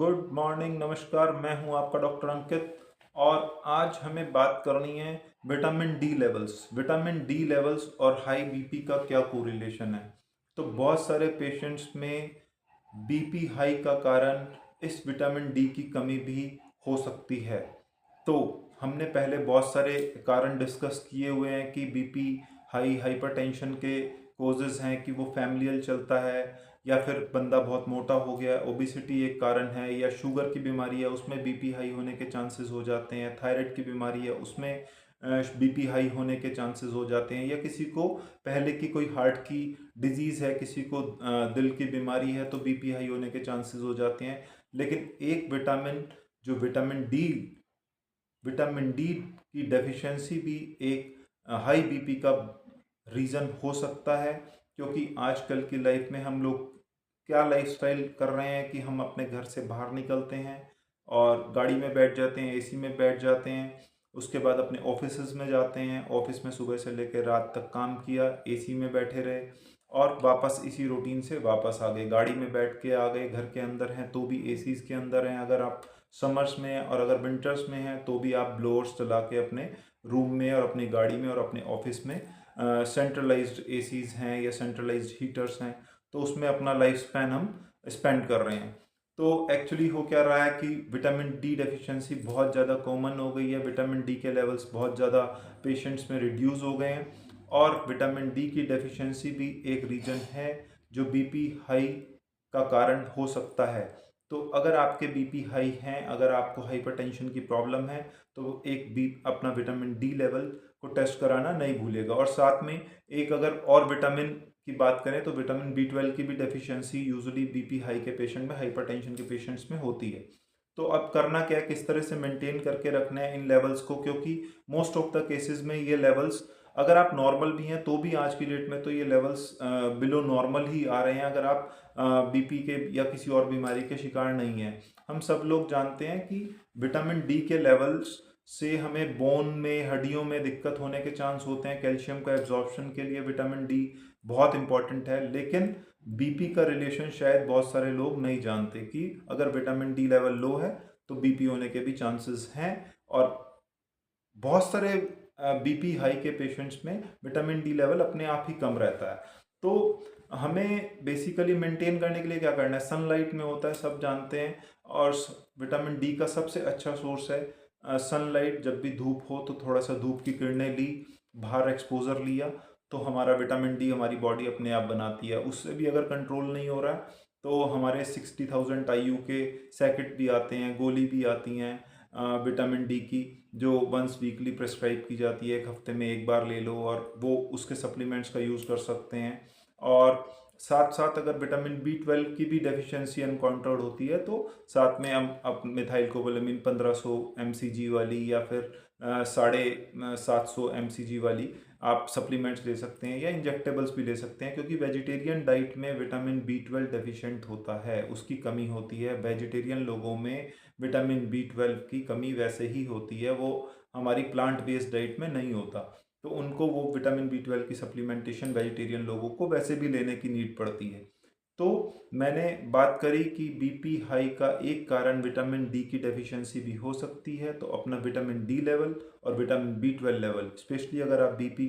Good morning, नमस्कार। मैं हूं आपका डॉक्टर अंकित और आज हमें बात करनी है vitamin D levels. Vitamin D levels और हाई बीपी का क्या कोरिलेशन है। तो बहुत सारे पेशेंट्स में बीपी हाई का कारण इस विटामिन डी की कमी भी हो सकती है। तो हमने पहले बहुत सारे कारण डिस्कस किए हुए हैं कि बीपी हाई हाइपरटेंशन के कोजेस हैं कि वो फैमिलियल चलता है या फिर बंदा बहुत मोटा हो गया, ओबिसिटी एक कारण है, या शुगर की बीमारी है उसमें बीपी हाई होने के चांसेस हो जाते हैं, थायराइड की बीमारी है उसमें बीपी हाई होने के चांसेस हो जाते हैं, या किसी को पहले की कोई हार्ट की डिजीज़ है, किसी को दिल की बीमारी है तो बीपी हाई होने के चांसेस हो जाते हैं। लेकिन एक विटामिन जो विटामिन डी की डेफिशिएंसी भी एक हाई बीपी का रीज़न हो सकता है। क्योंकि आजकल की लाइफ में हम लोग क्या लाइफस्टाइल कर रहे हैं कि हम अपने घर से बाहर निकलते हैं और गाड़ी में बैठ जाते हैं, एसी में बैठ जाते हैं, उसके बाद अपने ऑफिस में जाते हैं, ऑफिस में सुबह से लेकर रात तक काम किया, एसी में बैठे रहे और वापस इसी रूटीन से वापस आ गए, गाड़ी में बैठ के आ गए, घर के अंदर हैं तो भी एसीज के अंदर हैं, अगर आप समर्स में हैं, और अगर विंटर्स में हैं तो भी आप ब्लोअर्स चला के अपने रूम में और अपनी गाड़ी में और अपने ऑफिस में सेंट्रलाइज्ड एसीज हैं या सेंट्रलाइज्ड हीटर्स हैं, तो उसमें अपना लाइफ स्पैन हम स्पेंड कर रहे हैं। तो एक्चुअली हो क्या रहा है कि विटामिन डी डेफिशिएंसी बहुत ज़्यादा कॉमन हो गई है, विटामिन डी के लेवल्स बहुत ज़्यादा पेशेंट्स में रिड्यूस हो गए हैं और विटामिन डी की डेफिशिएंसी भी एक रीजन है जो बीपी हाई का कारण हो सकता है। तो अगर आपके बीपी हाई हैं, अगर आपको हाइपरटेंशन की प्रॉब्लम है तो एक बी अपना विटामिन डी लेवल को टेस्ट कराना नहीं भूलेगा। और साथ में एक अगर और विटामिन की बात करें तो विटामिन बी 12 की भी डेफिशिएंसी यूजुअली बीपी हाई के पेशेंट में, हाइपरटेंशन के पेशेंट्स में होती है। तो अब करना क्या है, किस तरह से मेंटेन करके रखना है इन लेवल्स को, क्योंकि मोस्ट ऑफ द केसेस में ये लेवल्स अगर आप नॉर्मल भी हैं तो भी आज की डेट में तो ये लेवल्स बिलो नॉर्मल ही आ रहे हैं अगर आप बीपी के या किसी और बीमारी के शिकार नहीं हैं। हम सब लोग जानते हैं कि विटामिन डी के लेवल्स से हमें बोन में, हड्डियों में दिक्कत होने के चांस होते हैं। कैल्शियम का एब्जॉर्प्शन के लिए विटामिन डी बहुत इंपॉर्टेंट है, लेकिन बीपी का रिलेशन शायद बहुत सारे लोग नहीं जानते कि अगर विटामिन डी लेवल लो है तो बीपी होने के भी चांसेस हैं। और बहुत सारे बीपी हाई के पेशेंट्स में विटामिन डी लेवल अपने आप ही कम रहता है। तो हमें बेसिकली मेंटेन करने के लिए क्या करना है, सनलाइट में होता है सब जानते हैं, और विटामिन डी का सबसे अच्छा सोर्स है सनलाइट। जब भी धूप हो तो थोड़ा सा धूप की किरणें ली, बाहर एक्सपोजर लिया, तो हमारा विटामिन डी हमारी बॉडी अपने आप बनाती है। उससे भी अगर कंट्रोल नहीं हो रहा है तो हमारे 60,000 IU के सैकेट भी आते हैं, गोली भी आती हैं विटामिन डी की, जो वंस वीकली प्रेस्क्राइब की जाती है, एक हफ्ते में एक बार ले लो और वो उसके सप्लीमेंट्स का यूज़ कर सकते हैं। और साथ साथ अगर विटामिन बी 12 की भी डेफिशिएंसी अनकाउंटर्ड होती है तो साथ में हम अब मिथाइल कोबालामिन 1500 mcg वाली या फिर 750 mcg वाली आप सप्लीमेंट्स ले सकते हैं या इंजेक्टेबल्स भी ले सकते हैं, क्योंकि वेजिटेरियन डाइट में विटामिन बी 12 डेफिशिएंट होता है, उसकी कमी होती है। वेजिटेरियन लोगों में विटामिन बी 12 की कमी वैसे ही होती है, वो हमारी प्लांट बेस्ड डाइट में नहीं होता, तो उनको वो विटामिन बी 12 की सप्लीमेंटेशन वेजिटेरियन लोगों को वैसे भी लेने की नीड पड़ती है। तो मैंने बात करी कि बीपी हाई का एक कारण विटामिन डी की डेफिशिएंसी भी हो सकती है, तो अपना विटामिन डी लेवल और विटामिन बी 12 लेवल, स्पेशली अगर आप बीपी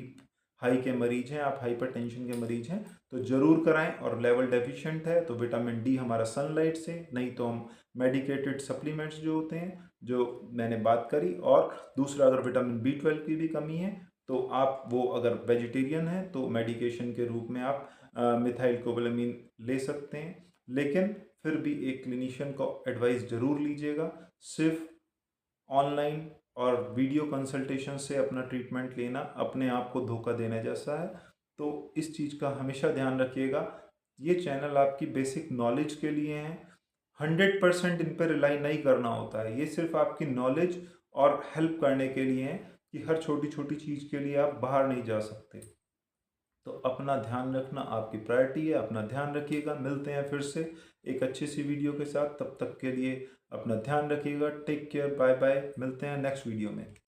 हाई के मरीज हैं, आप हाइपरटेंशन के मरीज हैं, तो ज़रूर कराएं। और लेवल डेफिशिएंट है तो विटामिन डी हमारा सनलाइट से, नहीं तो हम मेडिकेटेड सप्लीमेंट्स जो होते हैं जो मैंने बात करी। और दूसरा, अगर विटामिन बी 12 की भी कमी है तो आप वो अगर वेजिटेरियन हैं तो मेडिकेशन के रूप में आप मिथाइल कोबालामिन ले सकते हैं, लेकिन फिर भी एक क्लिनिशियन को एडवाइस ज़रूर लीजिएगा। सिर्फ ऑनलाइन और वीडियो कंसल्टेशन से अपना ट्रीटमेंट लेना अपने आप को धोखा देने जैसा है, तो इस चीज़ का हमेशा ध्यान रखिएगा। ये चैनल आपकी बेसिक नॉलेज के लिए है, 100% इन पर रिलाई नहीं करना होता है, ये सिर्फ आपकी नॉलेज और हेल्प करने के लिए है कि हर छोटी छोटी चीज़ के लिए आप बाहर नहीं जा सकते। तो अपना ध्यान रखना आपकी प्रायोरिटी है, अपना ध्यान रखिएगा। मिलते हैं फिर से एक अच्छी सी वीडियो के साथ, तब तक के लिए अपना ध्यान रखिएगा। टेक केयर, बाय बाय, मिलते हैं नेक्स्ट वीडियो में।